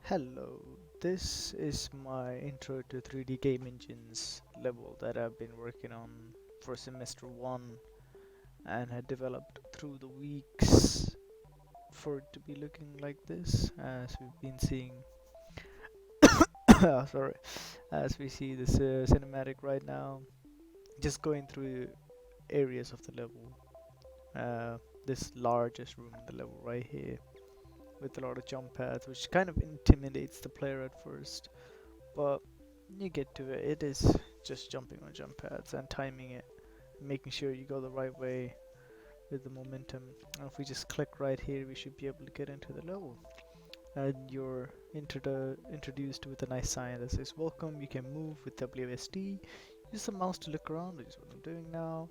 Hello, this is my intro to 3D game engines level that I've been working on for semester 1 and had developed through the weeks for it to be looking like this as we've been seeing sorry, as we see this cinematic right now, just going through areas of the level. This largest room in the level right here with a lot of jump pads, which kind of intimidates the player at first. But you get to it. It is just jumping on jump pads and timing it, making sure you go the right way with the momentum. And if we just click right here, we should be able to get into the level. And you're introduced with a nice sign that says welcome. You can move with WSD. Use the mouse to look around, which is what I'm doing now.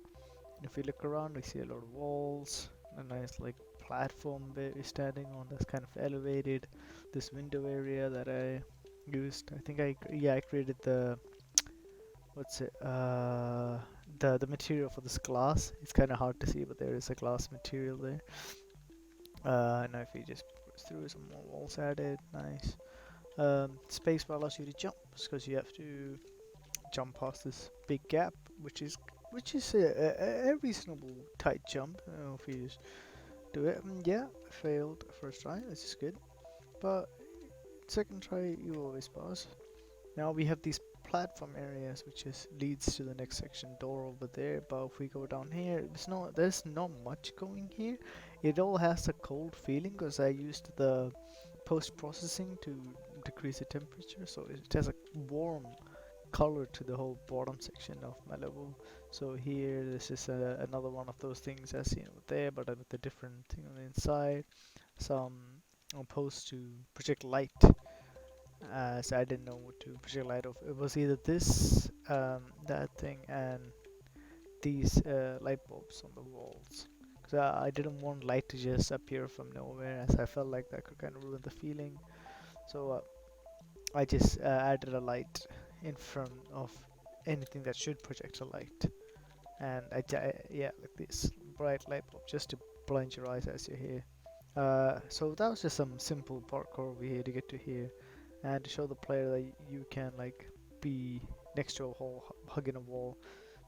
And if we look around, we see a lot of walls, a nice like platform bit we're standing on that's kind of elevated. This window area that I used. I think I created the what's it the material for this glass. It's kind of hard to see, but there is a glass material there. Now if we just press through, some more walls added. Nice. Spacebar allows you to jump because you have to jump past this big gap, which is a reasonable tight jump. If you just do it, yeah, failed first try. This is good, but second try you always pass. Now we have these platform areas, which is leads to the next section door over there. But if we go down here, there's not much going here. It all has a cold feeling because I used the post processing to decrease the temperature, so it has a warm color to the whole bottom section of my level. So here, this is another one of those things as seen over there, but with a different thing on the inside. Some post to project light, so I didn't know what to project light of. It was either this, that thing, and these light bulbs on the walls. Because I didn't want light to just appear from nowhere, as I felt like that could kind of ruin the feeling. So I just added a light in front of anything that should project a light, and yeah, like this bright light bulb just to blind your eyes as you're here. So that was just some simple parkour over here to get to here, and to show the player that you can like be next to a wall, hugging a wall,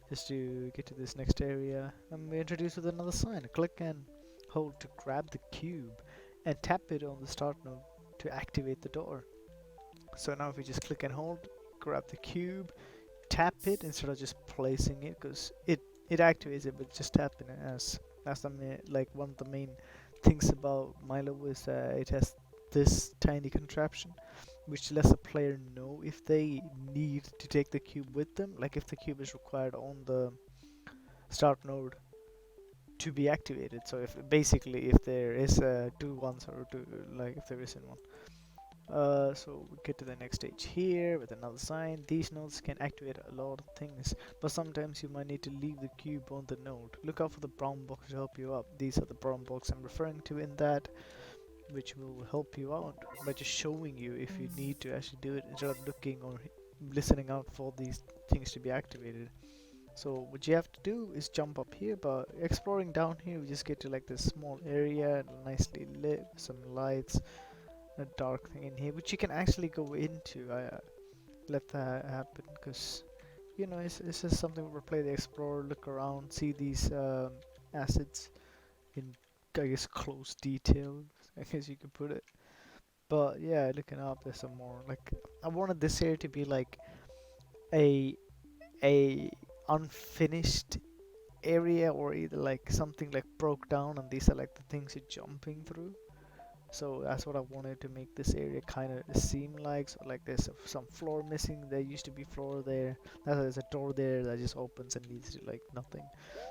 just to get to this next area. And we're introduced with another sign. Click and hold to grab the cube, and tap it on the start node to activate the door. So now if we just click and hold, grab the cube, tap it instead of just placing it, because it activates it, but just tapping it as that's like one of the main things about Milo is that it has this tiny contraption which lets a player know if they need to take the cube with them, like if the cube is required on the start node to be activated. So if basically if there is a do once or do, like if there isn't one. So we get to the next stage here with another sign. These nodes can activate a lot of things, but sometimes you might need to leave the cube on the node. Look out for the brown box to help you out. These are the brown box I'm referring to in that, which will help you out by just showing you if you need to actually do it instead of looking or listening out for these things to be activated. So what you have to do is jump up here, but exploring down here we just get to like this small area, nicely lit, some lights, a dark thing in here, which you can actually go into. I let that happen because it's just something where play the explorer, look around, see these assets in I guess close detail, I guess you could put it. But yeah, looking up, there's some more. Like I wanted this area to be like a a unfinished area, or either like something like broke down, and these are like the things you're jumping through. So that's what I wanted to make this area kind of seem like. So like there's some floor missing. There used to be floor there. There's a door there that just opens and leads to like nothing.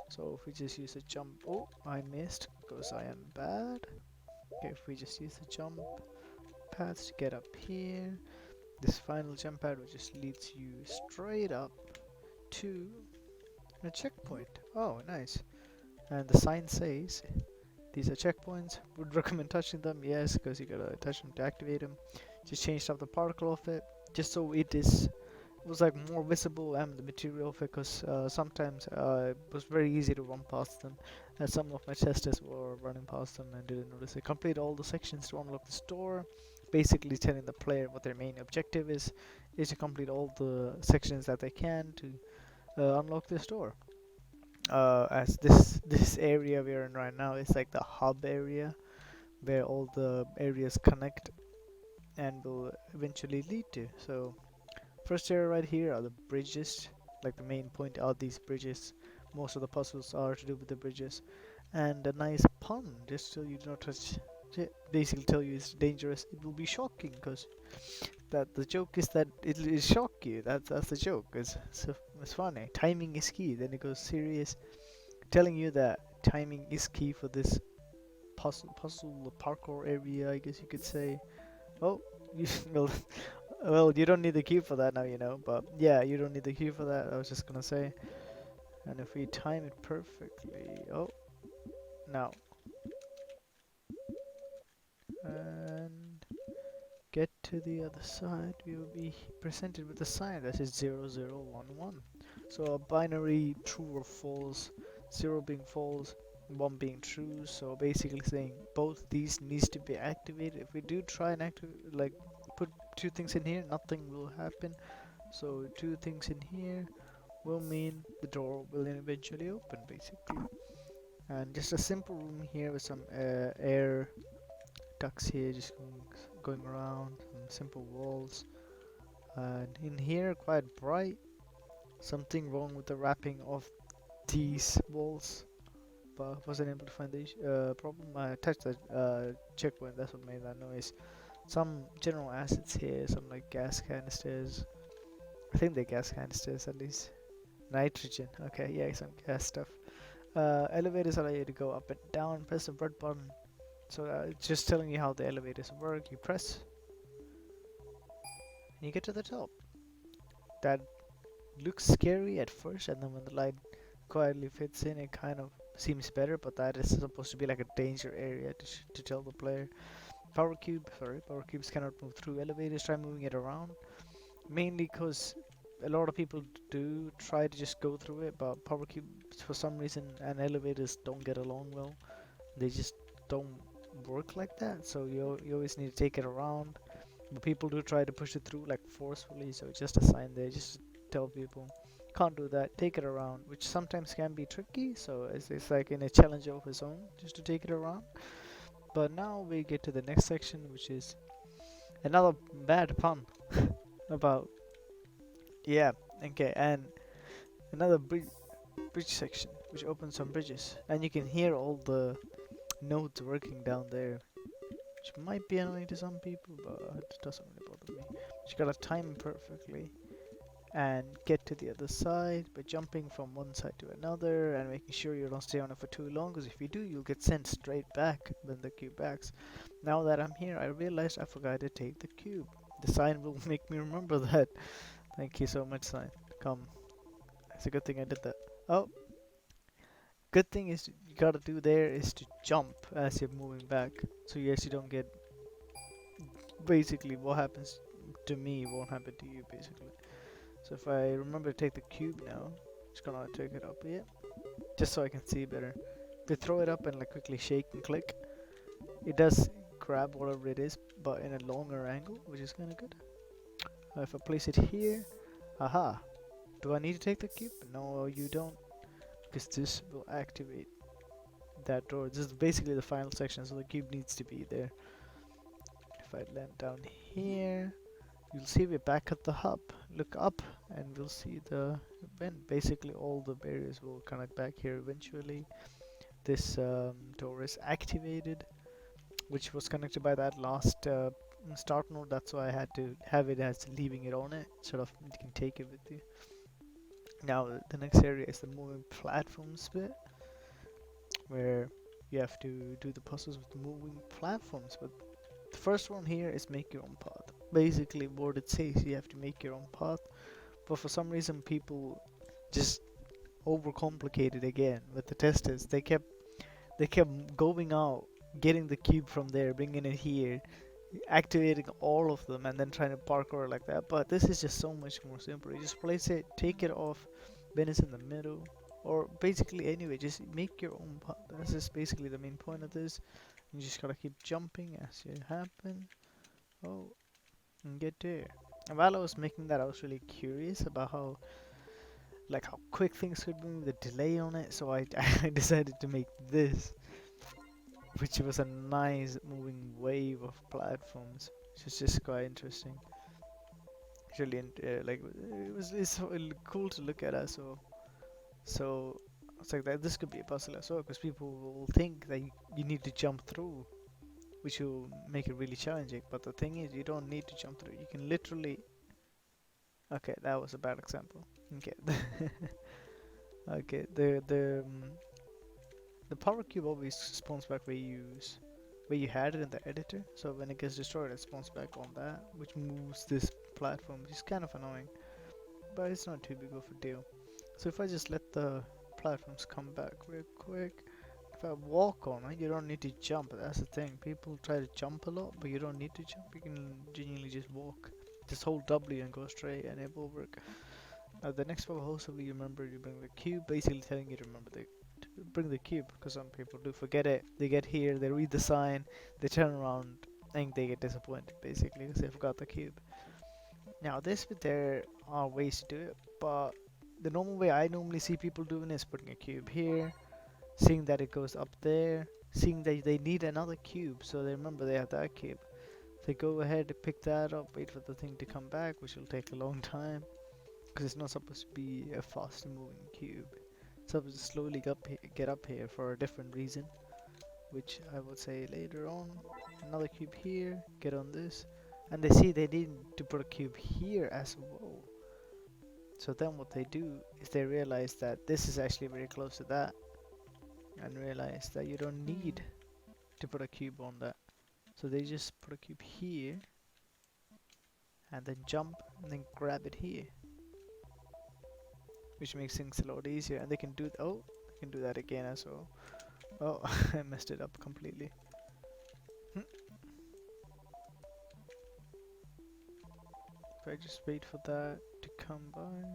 So if we just use a jump, oh, I missed because I am bad. Okay, if we just use the jump paths to get up here, this final jump pad which just leads you straight up to a checkpoint. Oh, nice. And the sign says these are checkpoints. Would recommend touching them, yes, because you gotta touch them to activate them. Just changed up the particle of it, just so it was like more visible, and the material of it, because sometimes it was very easy to run past them. And some of my testers were running past them and didn't notice it. Complete all the sections to unlock the store. basically telling the player what their main objective is to complete all the sections that they can to unlock this door. As this area we're in right now is like the hub area where all the areas connect and will eventually lead to. So first area right here are the bridges. Like the main point are these bridges. Most of the puzzles are to do with the bridges. And a nice pun, just so you do not touch it. Basically tell you it's dangerous. It will be shocking because that the joke is that it will shock you. That's the joke. It's funny. Timing is key. Then it goes serious, telling you that timing is key for this puzzle parkour area. I guess you could say. Oh, you well, well, you don't need the key for that now, you know. But yeah, you don't need the key for that. I was just gonna say. And if we time it perfectly, oh, now and get to the other side, we will be presented with a sign that says 0011. So a binary true or false, 0 being false, 1 being true. So basically saying both these needs to be activated. If we do try and activate, like put two things in here, nothing will happen. So two things in here will mean the door will eventually open, basically. And just a simple room here with some air ducts here, just going around, some simple walls. And in here, quite bright. Something wrong with the wrapping of these walls, but wasn't able to find the problem. I touched the checkpoint, that's what made that noise. Some general assets here, some like gas canisters. I think they're gas canisters at least. Nitrogen, okay, yeah, some gas stuff. Elevators allow you to go up and down, press the red button. So it's just telling you how the elevators work. You press, and you get to the top. That looks scary at first, and then when the light quietly fits in, it kind of seems better, but that is supposed to be like a danger area to tell the player. Power cubes cannot move through elevators. Try moving it around. Mainly because a lot of people do try to just go through it, but power cubes for some reason and elevators don't get along well. They just don't work like that. So you always need to take it around. But people do try to push it through like forcefully. So it's just a sign there. Just tell people can't do that. Take it around, which sometimes can be tricky. So it's like in a challenge of its own just to take it around. But now we get to the next section, which is another bad pun about yeah. Okay, and another bridge section which opens some bridges, and you can hear all the nodes working down there, which might be annoying to some people, but it doesn't really bother me. You gotta time perfectly and get to the other side by jumping from one side to another and making sure you don't stay on it for too long, because if you do, you'll get sent straight back when the cube backs. Now that I'm here, I realized I forgot to take the cube. The sign will make me remember that. Thank you so much, sign. Come. It's a good thing I did that. Oh, good thing is you gotta do there is to jump as you're moving back. So yes, you don't get basically what happens to me won't happen to you basically. So if I remember to take the cube now, just gonna take it up here, just so I can see better. If you throw it up and like quickly shake and click, it does grab whatever it is, but in a longer angle, which is kind of good. If I place it here, aha. Do I need to take the cube? No, you don't, because this will activate that door. This is basically the final section, so the cube needs to be there. If I land down here, you'll see we're back at the hub. Look up and we'll see the event. Basically all the barriers will connect back here eventually. This door is activated, which was connected by that last start node. That's why I had to have it as leaving it on it, sort of you can take it with you. Now the next area is the moving platforms bit, where you have to do the puzzles with moving platforms. But the first one here is make your own path. Basically what it says, you have to make your own path. But for some reason people just overcomplicated again with the testers. They kept going out, getting the cube from there, bringing it here, activating all of them, and then trying to parkour like that. But this is just so much more simple. You just place it, take it off, when it's in the middle, or basically anyway, just make your own path. This is basically the main point of this. You just gotta keep jumping as it happen. Oh, and get there. And while I was making that, I was really curious about how quick things could move, the delay on it. So I I decided to make this, which was a nice moving wave of platforms, which is just quite interesting. Really, it's cool to look at as well. So it's like that. This could be a puzzle as well, because people will think that you need to jump through, which will make it really challenging. But the thing is, you don't need to jump through. You can literally. Okay, that was a bad example. Okay, okay. The power cube always spawns back where you had it in the editor. So when it gets destroyed, it spawns back on that, which moves this platform, which is kind of annoying, but it's not too big of a deal. So if I just let the platforms come back real quick, if I walk on it, you don't need to jump. That's the thing. People try to jump a lot, but you don't need to jump. You can genuinely just walk. Just hold W and go straight, and it will work. The next level, hopefully you remember you bring the cube, basically telling you to remember to bring the cube, because some people do forget it. They get here, they read the sign, they turn around, and they get disappointed basically because they forgot the cube. Now this bit, there are ways to do it, but the normal way I normally see people doing is putting a cube here, seeing that it goes up there, seeing that they need another cube, so they remember they have that cube. They go ahead, pick that up, wait for the thing to come back, which will take a long time, because it's not supposed to be a fast moving cube. It's supposed to slowly get up here for a different reason, which I would say later on. Another cube here, get on this, and they see they need to put a cube here as well. So then what they do is they realize that this is actually very close to that, and realize that you don't need to put a cube on that. So they just put a cube here, and then jump, and then grab it here, which makes things a lot easier. And they can do they can do that again as well. Oh, I messed it up completely. If I just wait for that to come by,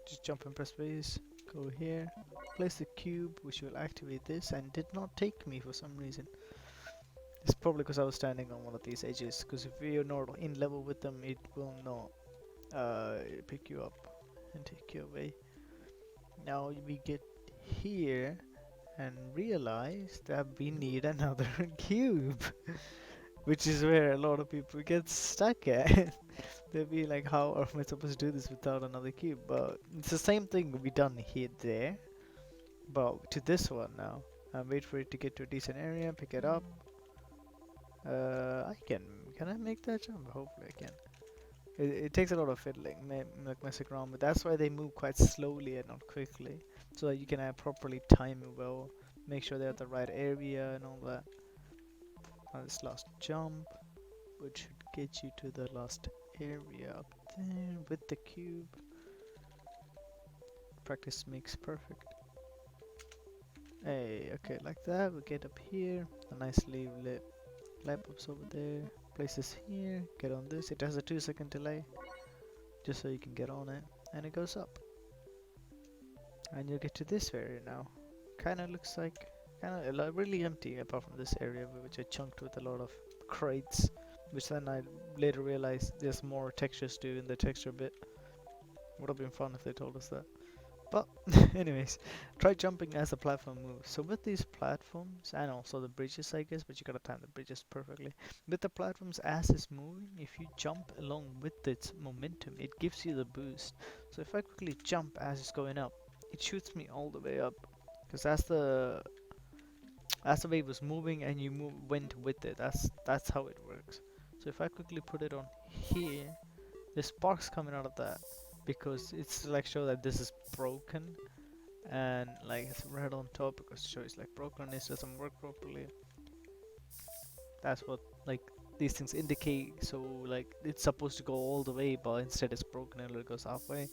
just jump and press space, go here, place the cube, which will activate this, and did not take me for some reason. It's probably because I was standing on one of these edges, because if you're not in level with them, it will not pick you up and take you away. Now we get here and realize that we need another cube, which is where a lot of people get stuck at. They'll be like, how am I supposed to do this without another cube? But it's the same thing we done here there, but to this one now. And wait for it to get to a decent area, pick it up. Can I make that jump? Hopefully I can. It takes a lot of fiddling, like messing around, but that's why they move quite slowly and not quickly, so that you can properly time it well, make sure they're at the right area and all that. Now this last jump, which should get you to the last area up there with the cube. Practice makes perfect. Hey, okay, like that. We get up here, a nicely lit light bulbs over there. Place this here, get on this. It has a 2-second delay, just so you can get on it, and it goes up. And you get to this area now. Kinda looks like really empty apart from this area, which I chunked with a lot of crates, which then I later realized there's more textures to in the texture bit. Would have been fun if they told us that. But anyways, try jumping as the platform moves. So with these platforms and also the bridges, I guess, but you gotta time the bridges perfectly. With the platforms as it's moving, if you jump along with its momentum, it gives you the boost. So if I quickly jump as it's going up, it shoots me all the way up, because as the wave was moving and you went with it. That's how it works. So if I quickly put it on here, the sparks coming out of that, because it's like show that this is broken, and like it's red on top because it shows like broken, it doesn't work properly. That's what like these things indicate. So like it's supposed to go all the way, but instead it's broken and it goes halfway.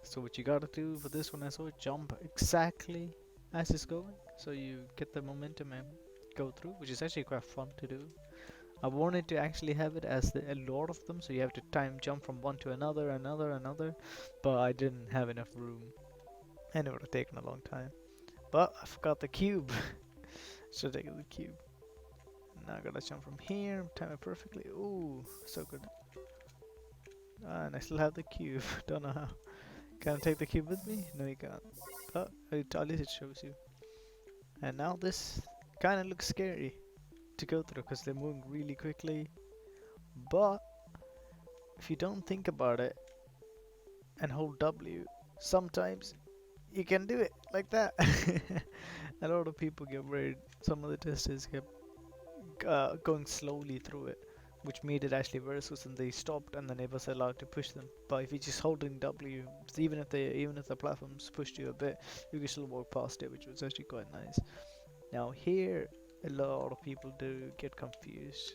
So what you gotta do for this one is jump exactly as it's going, so you get the momentum and go through, which is actually quite fun to do. I wanted to actually have it as a lot of them, so you have to time jump from one to another, but I didn't have enough room, and it would have taken a long time. But I forgot the cube. Should have taken the cube. now I gotta jump from here, time it perfectly. Ooh, so good. And I still have the cube. Don't know how. Can I take the cube with me? No, you can't. Oh, at least it shows you. And now this kind of looks scary to go through because they're moving really quickly. But if you don't think about it and hold W, sometimes you can do it like that. A lot of people get worried. Some of the testers kept going slowly through it, which made it actually worse because then they stopped and then it was allowed to push them. But if you're just holding W, even if the platforms pushed you a bit, you can still walk past it, which was actually quite nice. Now here, a lot of people do get confused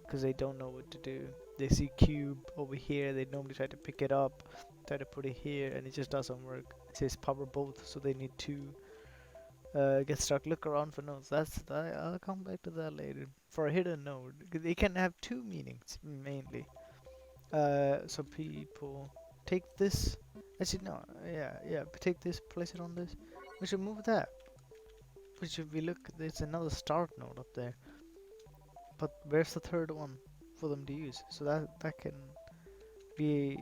because they don't know what to do. They see cube over here, they normally try to pick it up, try to put it here, and it just doesn't work. It says power both, so they need to get stuck. Look around for nodes. I'll come back to that later. For a hidden node, they can have two meanings mainly. So people take this. Actually, no, yeah. Take this, place it on this. We should move that. Which if we look, there's another start node up there. But where's the third one for them to use? So that can be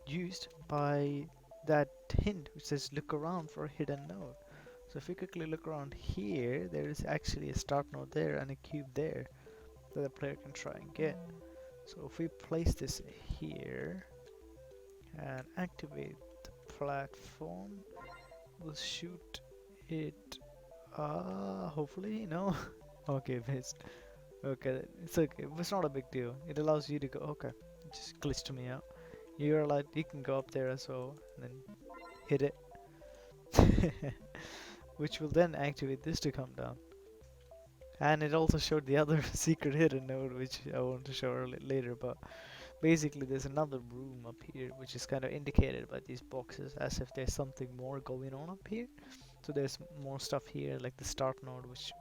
used by that hint which says look around for a hidden node. So if we quickly look around here, there is actually a start node there and a cube there that the player can try and get. So if we place this here and activate the platform, we'll shoot it. Hopefully, no. Okay, missed. Okay, it's okay. It's not a big deal. It allows you to go. Okay, it just glitched me out. You're allowed. You can go up there as well and then hit it. Which will then activate this to come down. And it also showed the other secret hidden node, which I want to show later. But basically, there's another room up here, which is kind of indicated by these boxes, as if there's something more going on up here. So there's more stuff here, like the start node, which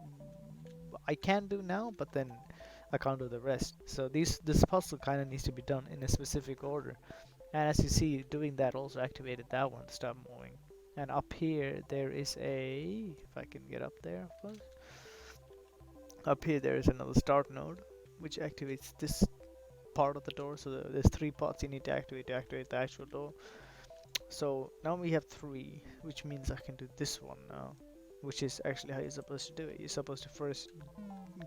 I can do now, but then I can't do the rest. So this puzzle kind of needs to be done in a specific order. And as you see, doing that also activated that one to start moving. And up here there is a, if I can get up there, of course. Up here there is another start node, which activates this part of the door. So there's three parts you need to activate the actual door. So now we have three, which means I can do this one now, which is actually how you're supposed to do it. You're supposed to first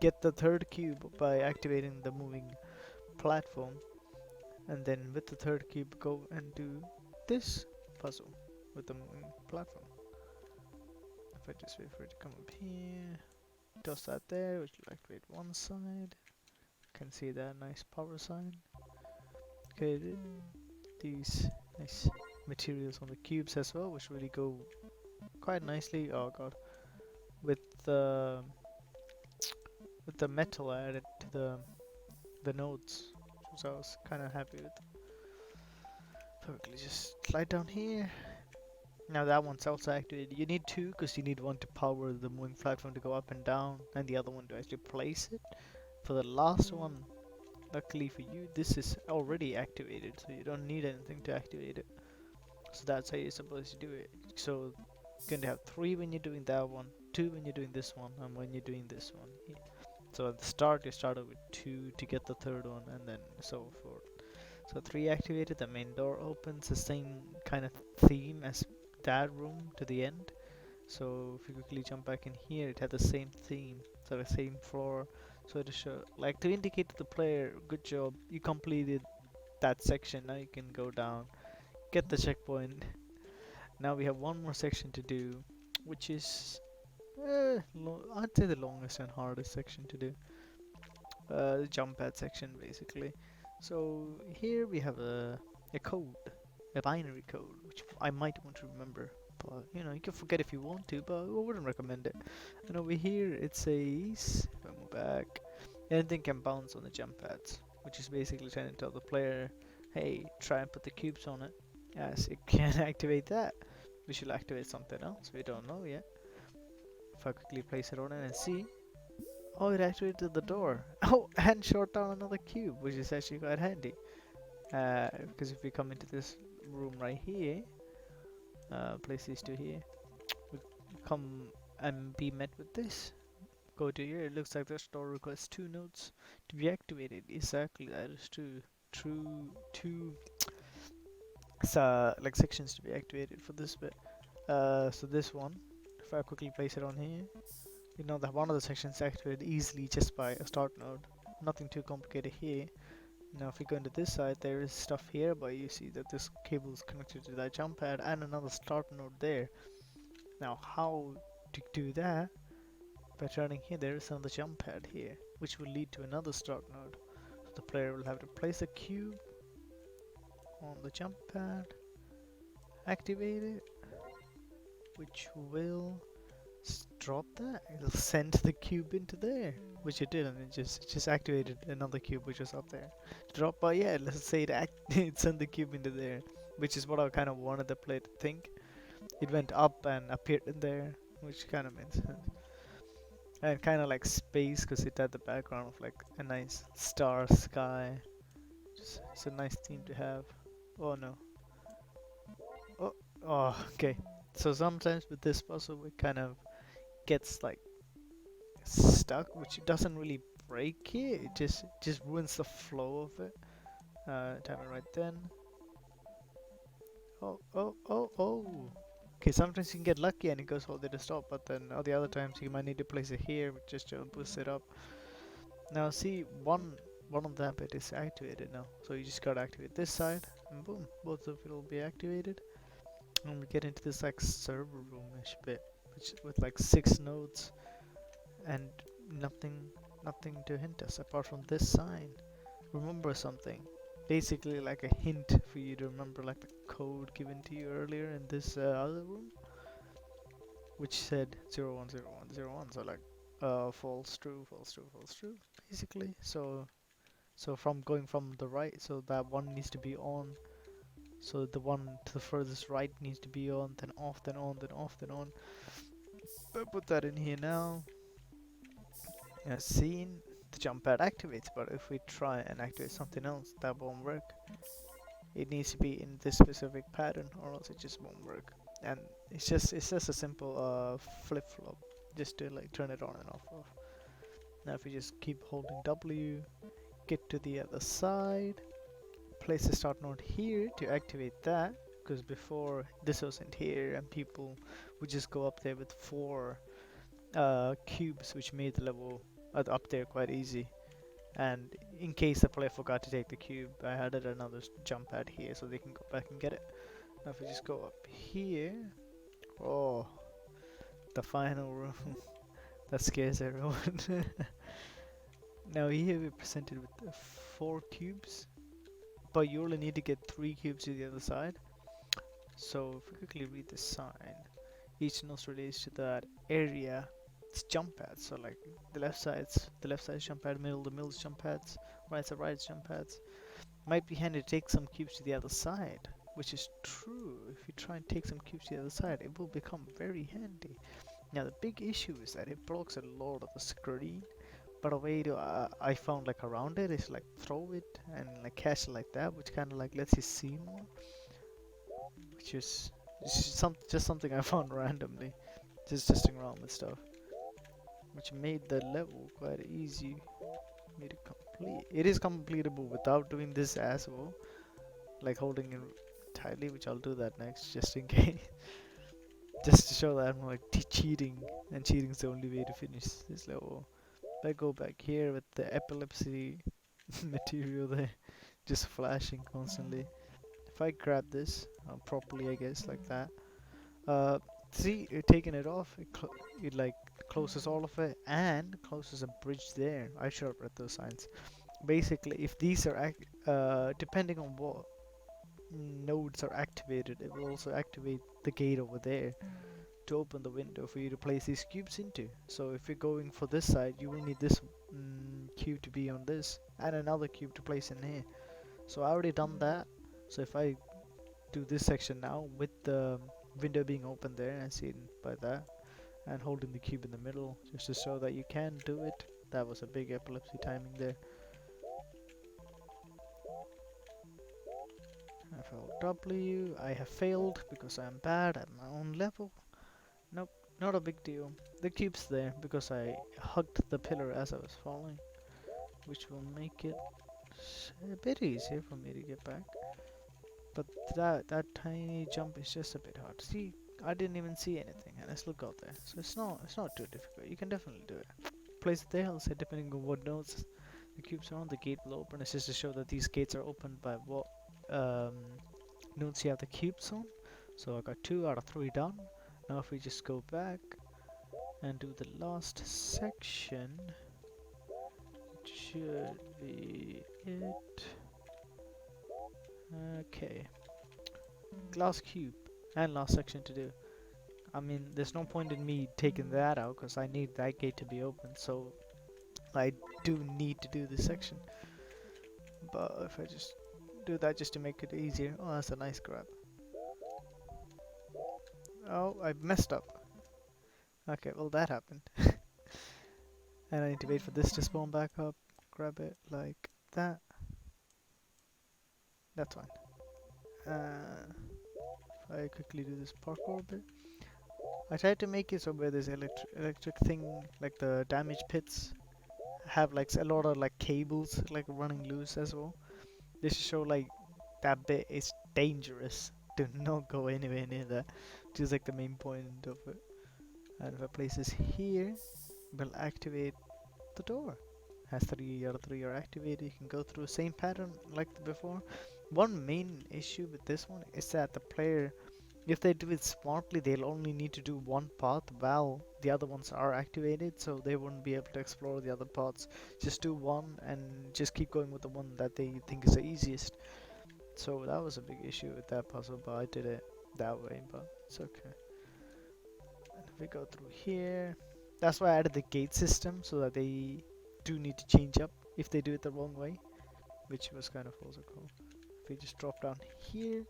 get the third cube by activating the moving platform, and then with the third cube go and do this puzzle with the moving platform. If I just wait for it to come up here, does that there, which will activate one side. Can see that nice power sign. Okay, these nice materials on the cubes as well, which really go quite nicely. Oh god, with the metal added to the nodes, so I was kind of happy with. Perfectly, just slide down here. Now that one's also activated. You need two because you need one to power the moving platform to go up and down, and the other one to actually place it. For the last one, luckily for you, this is already activated, so you don't need anything to activate it. So that's how you're supposed to do it. So you're going to have three when you're doing that one, two when you're doing this one, and when you're doing this one. Yeah. So at the start, you started with two to get the third one, and then so forth. So three activated, the main door opens, the same kind of theme as that room to the end. So if you quickly jump back in here, it had the same theme, so the same floor. So to show, like to indicate to the player, good job, you completed that section. Now you can go down, get the checkpoint. Now we have one more section to do, which is, I'd say the longest and hardest section to do. The jump pad section, basically. So here we have a code, a binary code, which I might want to remember. But you know, you can forget if you want to, but I wouldn't recommend it. And over here it says, if I move back, anything can bounce on the jump pads, which is basically trying to tell the player, hey, try and put the cubes on it. Yes, it can activate that. We should activate something else, we don't know yet. If I quickly place it on it and see, oh, it activated the door. Oh, and shot down another cube, which is actually quite handy. Because if we come into this room right here, place these two here, we come and be met with this go to here. It looks like the store requires 2 nodes to be activated. Exactly, that is true. True, two like sections to be activated for this bit. So this one, if I quickly place it on here, you know that one of the sections activated easily just by a start node. Nothing too complicated here. Now if we go into this side, there is stuff here, but you see that this cable is connected to that jump pad and another start node there. Now how to do that? By turning here, there is another jump pad here, which will lead to another start node. So the player will have to place a cube on the jump pad, activate it, which will drop that. It'll send the cube into there, which it did, and it just activated another cube which was up there. Drop, but yeah, let's say it sent the cube into there, which is what I kind of wanted the player to think. It went up and appeared in there, which kind of makes sense. And kind of like space, because it had the background of like a nice star sky. It's a nice theme to have. Oh no. Oh, okay. So sometimes with this puzzle, it kind of gets like stuck, which it doesn't really break it. It just ruins the flow of it. Time it right then. Oh. Okay, sometimes you can get lucky and it goes all the way to stop, but then all the other times you might need to place it here just to boost it up. Now see, one of that bit is activated now, so you just gotta activate this side, and boom, both of it will be activated. And we get into this like server room-ish bit, which with like 6 nodes and nothing to hint us apart from this sign. Remember something. Basically like a hint for you to remember like the code given to you earlier in this other room, which said 010101. So like false true, false true, false true, basically. So from going from the right, so that one needs to be on. So the one to the furthest right needs to be on, then off, then on, then off, then on. I'll put that in here now. Scene, the jump pad activates, but if we try and activate something else, that won't work. It needs to be in this specific pattern, or else it just won't work. And it's just a simple flip flop, just to like turn it on and off. Now if we just keep holding W, get to the other side, place the start node here to activate that, because before this wasn't here and people would just go up there with 4 cubes, which made the level up there quite easy. And in case the player forgot to take the cube, I added another jump pad here so they can go back and get it. Now if we just go up here, oh, the final room. That scares everyone. Now here we're presented with 4 cubes, but you only need to get 3 cubes to the other side. So if we quickly read the sign, each node relates to that area. It's jump pads. So like the left side's jump pad, the middle's jump pads, right's jump pads. Might be handy to take some cubes to the other side, which is true. If you try and take some cubes to the other side, it will become very handy. Now the big issue is that it blocks a lot of the screen. But a way to I found like around it is like throw it and like catch it like that, which kind of like lets you see more. Which is just something I found randomly, just testing around with stuff, which made the level quite easy. Made it complete. It is completable without doing this as well, like holding it tightly, which I'll do that next, just in case, just to show that I'm like cheating, and cheating is the only way to finish this level. If I go back here with the epilepsy material there, just flashing constantly. If I grab this properly, I guess like that. See, taking it off, it like closes all of it and closes a bridge there. I should have read those signs. Basically, if these are depending on what nodes are activated, it will also activate the gate over there to open the window for you to place these cubes into. So if you're going for this side, you will need this cube to be on this and another cube to place in here. So I already done that. So if I do this section now with the window being open there and seen by that, and holding the cube in the middle just to show that you can do it. That was a big epilepsy timing there. FLW, I have failed because I am bad at my own level. Nope, Not a big deal. The cube's there because I hugged the pillar as I was falling, which will make it a bit easier for me to get back. But that tiny jump is just a bit hard. See, I didn't even see anything, and I still got there. So it's not too difficult. You can definitely do it. Place it there. I'll say depending on what nodes the cubes are on, the gate will open. It's just to show that these gates are opened by what nodes you have the cubes on. So I got 2 out of 3 done. Now if we just go back and do the last section, it should be it. Okay, glass cube and last section to do. I mean, there's no point in me taking that out because I need that gate to be open, so I do need to do this section. But if I just do that just to make it easier, oh, that's a nice grab. Oh, I messed up. Okay, well that happened. And I need to wait for this to spawn back up, grab it like that. That's fine. If I quickly do this parkour bit. I tried to make it so where this electric thing, like the damage pits, have like a lot of like cables like running loose as well. This to show like that bit is dangerous. Do not go anywhere near that. Which is like the main point of it. And if I place this here, we'll activate the door. Has 3 out of 3 are activated. You can go through the same pattern like before. One main issue with this one is that the player, if they do it smartly, they'll only need to do one path while the other ones are activated, so they wouldn't be able to explore the other paths. Just do one and just keep going with the one that they think is the easiest. So that was a big issue with that puzzle, but I did it that way, but it's okay. And if we go through here, that's why I added the gate system, so that they do need to change up if they do it the wrong way, which was kind of also cool. If we just drop down here,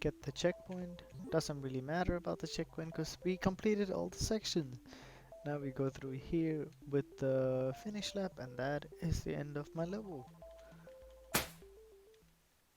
get the checkpoint. Doesn't really matter about the checkpoint because we completed all the sections. Now we go through here with the finish lap, and that is the end of my level.